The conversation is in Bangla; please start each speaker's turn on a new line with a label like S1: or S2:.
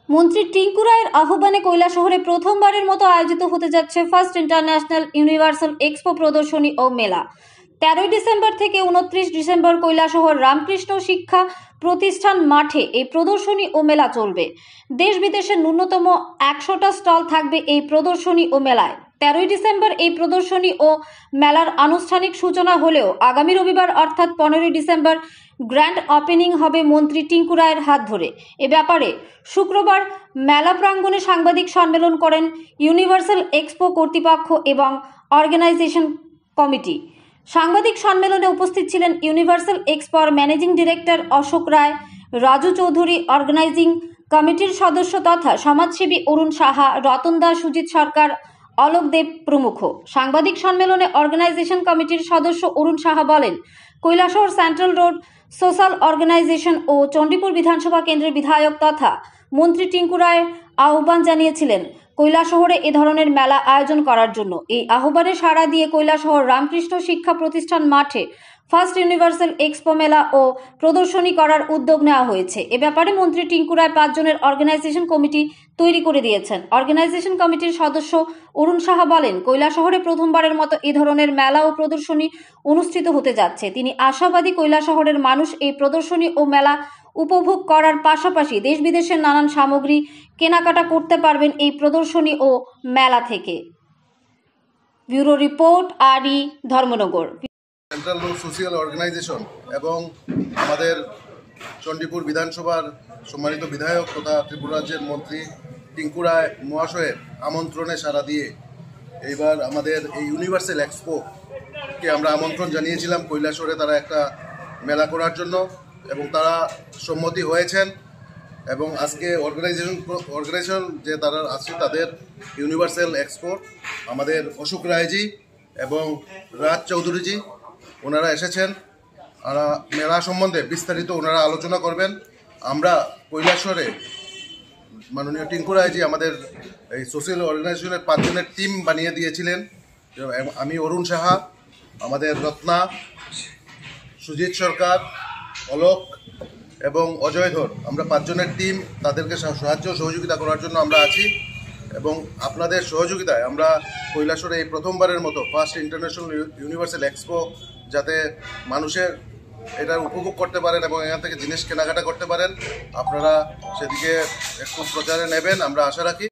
S1: মন্ত্রী টিঙ্কু রায়ের আহ্বানে কৈলাসহরে প্রথমবারের মতো আয়োজিত হতে যাচ্ছে ফার্স্ট ইন্টারন্যাশনাল ইউনিভার্সাল এক্সপো প্রদর্শনী ও মেলা। 13 ডিসেম্বর থেকে 29 ডিসেম্বর কৈলাসহর রামকৃষ্ণ শিক্ষা প্রতিষ্ঠান মাঠে এই প্রদর্শনী ও মেলা চলবে। দেশ বিদেশের ন্যূনতম 100টা স্টল থাকবে এই প্রদর্শনী ও মেলায়। 13 ডিসেম্বর এই প্রদর্শনী ও মেলার আনুষ্ঠানিক সূচনা হলেও আগামী রবিবার অর্থাৎ 15 ডিসেম্বর গ্র্যান্ড ওপেনিং হবে মন্ত্রী টিঙ্কু রায়ের হাত ধরে। এ ব্যাপারে শুক্রবার মেলা প্রাঙ্গণে সাংবাদিক সম্মেলন করেন ইউনিভার্সাল এক্সপো কর্তৃপক্ষ এবং অর্গানাইজেশন কমিটি। সাংবাদিক সম্মেলনে উপস্থিত ছিলেন ইউনিভার্সাল এক্সপোর ম্যানেজিং ডিরেক্টর অশোক রায়, রাজু চৌধুরী, অর্গানাইজিং কমিটির সদস্য তথা সমাজসেবী অরুণ সাহা, রতন দাস, সুজিত সরকার, অলোক দেব প্রমুখ। সাংবাদিক সম্মেলনে অর্গানাইজেশন কমিটির সদস্য অরুণ সাহা বলেন, Kailashahar central road social organization ও চণ্ডীপুর বিধানসভা কেন্দ্রের বিধায়ক তথা মন্ত্রী টিঙ্কু রায় আহ্বান জানিয়েছিলেন কৈলাসহরে এ ধরনের মেলা আয়োজন করার জন্য। এই আহ্বানে সাড়া দিয়ে কৈলাসহর রামকৃষ্ণ শিক্ষা প্রতিষ্ঠান মাঠে ফার্স্ট ইউনিভার্সাল এক্সপো মেলা ও প্রদর্শনী করার উদ্যোগ নেওয়া হয়েছে। এ ব্যাপারে মন্ত্রী টিঙ্কু রায় 5 জনের অর্গানাইজেশন কমিটি তৈরি করে দিয়েছেন। অর্গানাইজেশন কমিটির সদস্য অরুণ সাহা বলেন, কৈলাসহরে প্রথমবারের মতো এ ধরনের মেলা ও প্রদর্শনী অনুষ্ঠিত হতে যাচ্ছে। তিনি আশাবাদী কৈলাসহরের মানুষ এই প্রদর্শনী ও মেলা উপভোগ করার পাশাপাশি দেশ বিদেশের নানান সামগ্রী কেনাকাটা করতে পারবেন এই প্রদর্শনী ও মেলা থেকে। ব্যুরো রিপোর্ট, আরই, Dharmanagar.
S2: Central road social organization এবং আমাদের চণ্ডীপুর বিধানসভার সম্মানিত বিধায়ক তথা ত্রিপুরা রাজ্যের মন্ত্রী টিঙ্কু রায় মহাশয়ের আমন্ত্রণে সাড়া দিয়ে এইবার আমাদের এই ইউনিভার্সাল এক্সপোকে আমরা আমন্ত্রণ জানিয়েছিলাম কৈলাসহরে তারা একটা মেলা করার জন্য, এবং তারা সম্মতি হয়েছেন। এবং আজকে অর্গানাইজেশন যে তারা আছে তাদের ইউনিভার্সাল এক্সপো আমাদের অশোক রায়জি এবং রাজ চৌধুরীজি ওনারা এসেছেন। মেলা সম্বন্ধে বিস্তারিত ওনারা আলোচনা করবেন। আমরা কৈলাসহরে মাননীয় টিঙ্কু রায়জি আমাদের এই সোশ্যাল অর্গানাইজেশনের 5 জনের টিম বানিয়ে দিয়েছিলেন। আমি অরুণ সাহা, আমাদের রত্না, সুজিত সরকার, অলোক এবং অজয় ধর, আমরা 5 জনের টিম, তাদেরকে সাহায্য সহযোগিতা করার জন্য আমরা আছি। এবং আপনাদের সহযোগিতায় আমরা কৈলাসহরে এই প্রথমবারের মতো ফার্স্ট ইন্টারন্যাশনাল ইউনিভার্সাল এক্সপো যাতে মানুষের এটা উপভোগ করতে পারেন এবং এখান থেকে জিনিস কেনাকাটা করতে পারেন, আপনারা সেদিকে একটু প্রচারে নেবেন আমরা আশা রাখি।